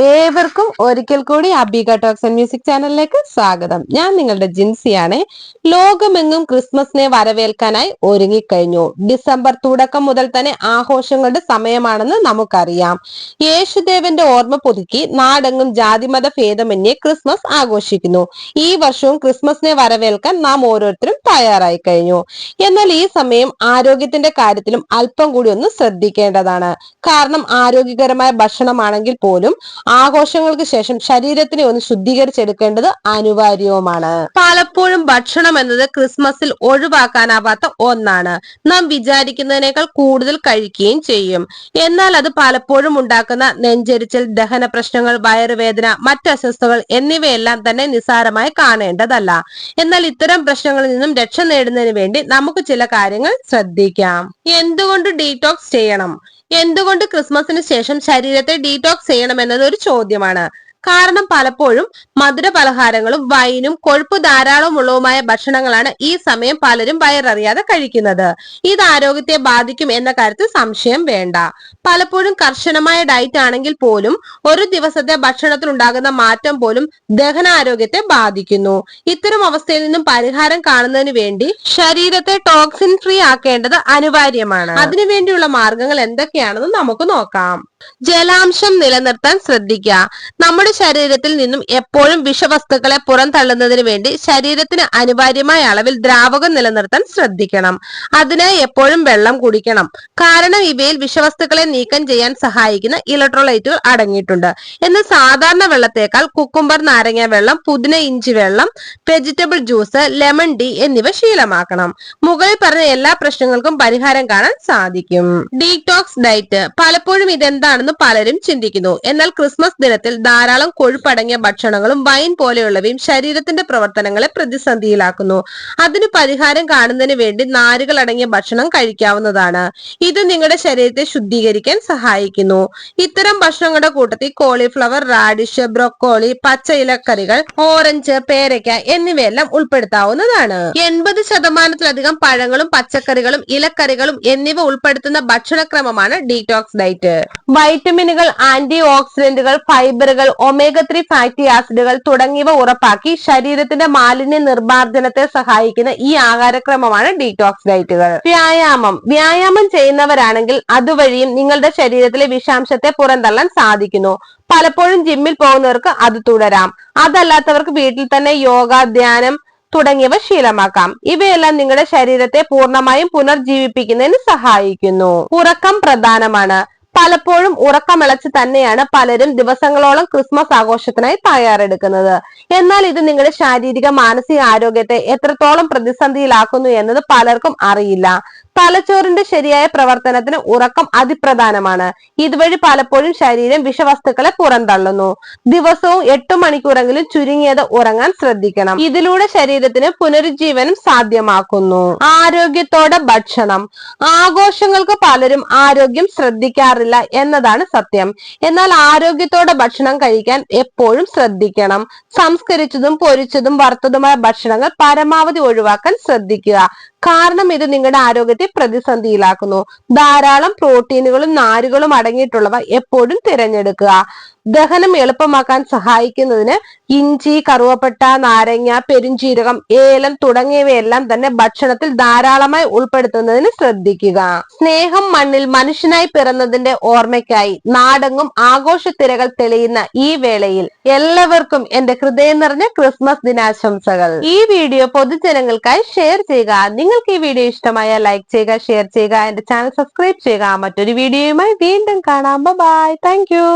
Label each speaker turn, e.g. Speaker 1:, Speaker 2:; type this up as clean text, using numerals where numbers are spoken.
Speaker 1: ഏവർക്കും ഒരിക്കൽ കൂടി അബിക ടോക്സ് ആൻഡ് മ്യൂസിക് ചാനലിലേക്ക് സ്വാഗതം. ഞാൻ നിങ്ങളുടെ ജിൻസിയാണ്. ലോകമെങ്ങും ക്രിസ്മസിനെ വരവേൽക്കാനായി ഒരുങ്ങിക്കഴിഞ്ഞു. ഡിസംബർ തുടക്കം മുതൽ തന്നെ ആഘോഷങ്ങളുടെ സമയമാണെന്ന് നമുക്കറിയാം. യേശുദേവന്റെ ഓർമ്മ പുതുക്കി നാടെങ്ങും ജാതിമത ഭേദമന്യേ ക്രിസ്മസ് ആഘോഷിക്കുന്നു. ഈ വർഷവും ക്രിസ്മസിനെ വരവേൽക്കാൻ നാം ഓരോരുത്തരും തയ്യാറായി കഴിഞ്ഞു. എന്നാൽ ഈ സമയം ആരോഗ്യത്തിന്റെ കാര്യത്തിലും അല്പം കൂടി ഒന്ന് ശ്രദ്ധിക്കേണ്ടതാണ്. കാരണം ആരോഗ്യകരമായ ഭക്ഷണമാണെങ്കിൽ പോലും ആഘോഷങ്ങൾക്ക് ശേഷം ശരീരത്തിനെ ഒന്ന് ശുദ്ധീകരിച്ചെടുക്കേണ്ടത് അനിവാര്യവുമാണ്. പലപ്പോഴും ഭക്ഷണം എന്നത് ക്രിസ്മസിൽ ഒഴിവാക്കാനാവാത്ത ഒന്നാണ്. നാം വിചാരിക്കുന്നതിനേക്കാൾ കൂടുതൽ കഴിക്കുകയും ചെയ്യും. എന്നാൽ അത് പലപ്പോഴും ഉണ്ടാക്കുന്ന നെഞ്ചരിച്ചൽ, ദഹന പ്രശ്നങ്ങൾ, വയറുവേദന, മറ്റ് അസ്വസ്ഥതകൾ എന്നിവയെല്ലാം തന്നെ നിസ്സാരമായി കാണേണ്ടതല്ല. എന്നാൽ ഇത്തരം പ്രശ്നങ്ങളിൽ നിന്നും രക്ഷ നേടുന്നതിന് വേണ്ടി നമുക്ക് ചില കാര്യങ്ങൾ ശ്രദ്ധിക്കാം. എന്തുകൊണ്ട് ഡീടോക്സ് ചെയ്യണം? എന്തുകൊണ്ട് ക്രിസ്മസിന് ശേഷം ശരീരത്തെ ഡീടോക്സ് ചെയ്യണം എന്നത് ഒരു ചോദ്യമാണ്. കാരണം പലപ്പോഴും മധുര പലഹാരങ്ങളും വൈനും കൊഴുപ്പ് ധാരാളമുള്ളതുമായ ഭക്ഷണങ്ങളാണ് ഈ സമയം പലരും വയററിയാതെ കഴിക്കുന്നത്. ഇത് ആരോഗ്യത്തെ ബാധിക്കും എന്ന കാര്യത്തിൽ സംശയം വേണ്ട. പലപ്പോഴും കർശനമായ ഡയറ്റ് ആണെങ്കിൽ പോലും ഒരു ദിവസത്തെ ഭക്ഷണത്തിൽ ഉണ്ടാകുന്ന മാറ്റം പോലും ദഹനാരോഗ്യത്തെ ബാധിക്കുന്നു. ഇത്തരം അവസ്ഥയിൽ നിന്നും പരിഹാരം കാണുന്നതിന് വേണ്ടി ശരീരത്തെ ടോക്സിൻ ഫ്രീ ആക്കേണ്ടത് അനിവാര്യമാണ്. അതിനുവേണ്ടിയുള്ള മാർഗങ്ങൾ എന്തൊക്കെയാണെന്ന് നമുക്ക് നോക്കാം. ജലാംശം നിലനിർത്താൻ ശ്രദ്ധിക്കുക. നമ്മുടെ ശരീരത്തിൽ നിന്നും എപ്പോഴും വിഷവസ്തുക്കളെ പുറന്തള്ളുന്നതിന് വേണ്ടി ശരീരത്തിന് അനിവാര്യമായ അളവിൽ ദ്രാവകം നിലനിർത്താൻ ശ്രദ്ധിക്കണം. അതിനായി എപ്പോഴും വെള്ളം കുടിക്കണം. കാരണം ഇവയിൽ വിഷവസ്തുക്കളെ നീക്കം ചെയ്യാൻ സഹായിക്കുന്ന ഇലക്ട്രോലൈറ്റുകൾ അടങ്ങിയിട്ടുണ്ട്. എന്നാൽ സാധാരണ വെള്ളത്തേക്കാൾ കുക്കുംബർ നാരങ്ങ വെള്ളം, പുതിന ഇഞ്ചി വെള്ളം, വെജിറ്റബിൾ ജ്യൂസ്, ലെമൺ ടീ എന്നിവ ശീലമാക്കണം. മുകളിൽ പറഞ്ഞ എല്ലാ പ്രശ്നങ്ങൾക്കും പരിഹാരം കാണാൻ സാധിക്കും. Detox diet. പലപ്പോഴും ഇതെന്താണെന്ന് പലരും ചിന്തിക്കുന്നു. എന്നാൽ ക്രിസ്മസ് ദിനത്തിൽ ധാരാളം കൊഴുപ്പടങ്ങിയ ഭക്ഷണങ്ങളും വൈൻ പോലെയുള്ളവയും ശരീരത്തിന്റെ പ്രവർത്തനങ്ങളെ പ്രതിസന്ധിയിലാക്കുന്നു. അതിന് പരിഹാരം കാണുന്നതിന് വേണ്ടി നാരുകൾ അടങ്ങിയ ഭക്ഷണം കഴിക്കാവുന്നതാണ്. ഇത് നിങ്ങളുടെ ശരീരത്തെ ശുദ്ധീകരിക്കാൻ സഹായിക്കുന്നു. ഇത്തരം ഭക്ഷണങ്ങളുടെ കൂട്ടത്തിൽ കോളിഫ്ലവർ, റാഡിഷ്, ബ്രൊക്കോളി, പച്ച ഇലക്കറികൾ, ഓറഞ്ച്, പേരയ്ക്ക എന്നിവയെല്ലാം ഉൾപ്പെടുത്താവുന്നതാണ്. 80% പഴങ്ങളും പച്ചക്കറികളും ഇലക്കറികളും എന്നിവ ഉൾപ്പെടുത്തുന്ന ഭക്ഷണക്രമമാണ് ഡീടോക്സ് ഡയറ്റ്. വൈറ്റമിനുകൾ, ആന്റി ഓക്സിഡന്റുകൾ, ഫൈബറുകൾ, ഒമേഗ 3 ഫാറ്റി ആസിഡുകൾ തുടങ്ങിയവ ഉറപ്പാക്കി ശരീരത്തിന്റെ മാലിന്യ നിർമ്മാർജ്ജനത്തെ സഹായിക്കുന്ന ഈ ആഹാരക്രമമാണ് ഡീടോക്സ് ഡയറ്റുകൾ. വ്യായാമം ചെയ്യുന്നവരാണെങ്കിൽ അതുവഴിയും നിങ്ങളുടെ ശരീരത്തിലെ വിഷാംശത്തെ പുറന്തള്ളാൻ സാധിക്കുന്നു. പലപ്പോഴും ജിമ്മിൽ പോകുന്നവർക്ക് അത് തുടരാം. അതല്ലാത്തവർക്ക് വീട്ടിൽ തന്നെ യോഗ, ധ്യാനം തുടങ്ങിയവ ശീലമാക്കാം. ഇവയെല്ലാം നിങ്ങളുടെ ശരീരത്തെ പൂർണ്ണമായും പുനർജീവിപ്പിക്കുന്നതിന് സഹായിക്കുന്നു. ഉറക്കം പ്രധാനമാണ്. പലപ്പോഴും ഉറക്കമിളച്ച് തന്നെയാണ് പലരും ദിവസങ്ങളോളം ക്രിസ്മസ് ആഘോഷത്തിനായി തയ്യാറെടുക്കുന്നത്. എന്നാൽ ഇത് നിങ്ങളുടെ ശാരീരിക, മാനസിക ആരോഗ്യത്തെ എത്രത്തോളം പ്രതിസന്ധിയിലാക്കുന്നു എന്നത് പലർക്കും അറിയില്ല. തലച്ചോറിന്റെ ശരിയായ പ്രവർത്തനത്തിന് ഉറക്കം അതിപ്രധാനമാണ്. ഇതുവഴി പലപ്പോഴും ശരീരം വിഷവസ്തുക്കളെ പുറന്തള്ളുന്നു. ദിവസവും 8 മണിക്കൂറെങ്കിലും ചുരുങ്ങിയത് ഉറങ്ങാൻ ശ്രദ്ധിക്കണം. ഇതിലൂടെ ശരീരത്തിന് പുനരുജ്ജീവനം സാധ്യമാക്കുന്നു. ആരോഗ്യത്തോടെ ഭക്ഷണം. ആഘോഷങ്ങൾക്ക് പലരും ആരോഗ്യം ശ്രദ്ധിക്കാറില്ല എന്നതാണ് സത്യം. എന്നാൽ ആരോഗ്യത്തോടെ ഭക്ഷണം കഴിക്കാൻ എപ്പോഴും ശ്രദ്ധിക്കണം. സംസ്കരിച്ചതും പൊരിച്ചതും വറുത്തതുമായ ഭക്ഷണങ്ങൾ പരമാവധി ഒഴിവാക്കാൻ ശ്രദ്ധിക്കുക. കാരണം ഇത് നിങ്ങളുടെ ആരോഗ്യത്തെ പ്രതിസന്ധിയിലാക്കുന്നു. ധാരാളം പ്രോട്ടീനുകളും നാരുകളും അടങ്ങിയിട്ടുള്ളവ എപ്പോഴും തിരഞ്ഞെടുക്കുക. ദഹനം എളുപ്പമാക്കാൻ സഹായിക്കുന്നതിന് ഇഞ്ചി, കറുവപ്പട്ട, നാരങ്ങ, പെരുംജീരകം, ഏലം തുടങ്ങിയവയെല്ലാം തന്നെ ഭക്ഷണത്തിൽ ധാരാളമായി ഉൾപ്പെടുത്തുന്നതിന് ശ്രദ്ധിക്കുക. സ്നേഹം മണ്ണിൽ മനുഷ്യനായി പിറന്നതിന്റെ ഓർമ്മയ്ക്കായി നാടെങ്ങും ആഘോഷത്തിരകൾ തെളിയുന്ന ഈ വേളയിൽ എല്ലാവർക്കും എന്റെ ഹൃദയം നിറഞ്ഞ ക്രിസ്മസ് ദിനാശംസകൾ. ഈ വീഡിയോ പൊതുജനങ്ങൾക്കായി ഷെയർ ചെയ്യുക. നിങ്ങൾക്ക് ഈ വീഡിയോ ഇഷ്ടമായ ലൈക്ക് ചെയ്യുക, ഷെയർ ചെയ്യുക, എന്റെ ചാനൽ സബ്സ്ക്രൈബ് ചെയ്യുക. മറ്റൊരു വീഡിയോയുമായി വീണ്ടും കാണാം. ബൈ. Thank you.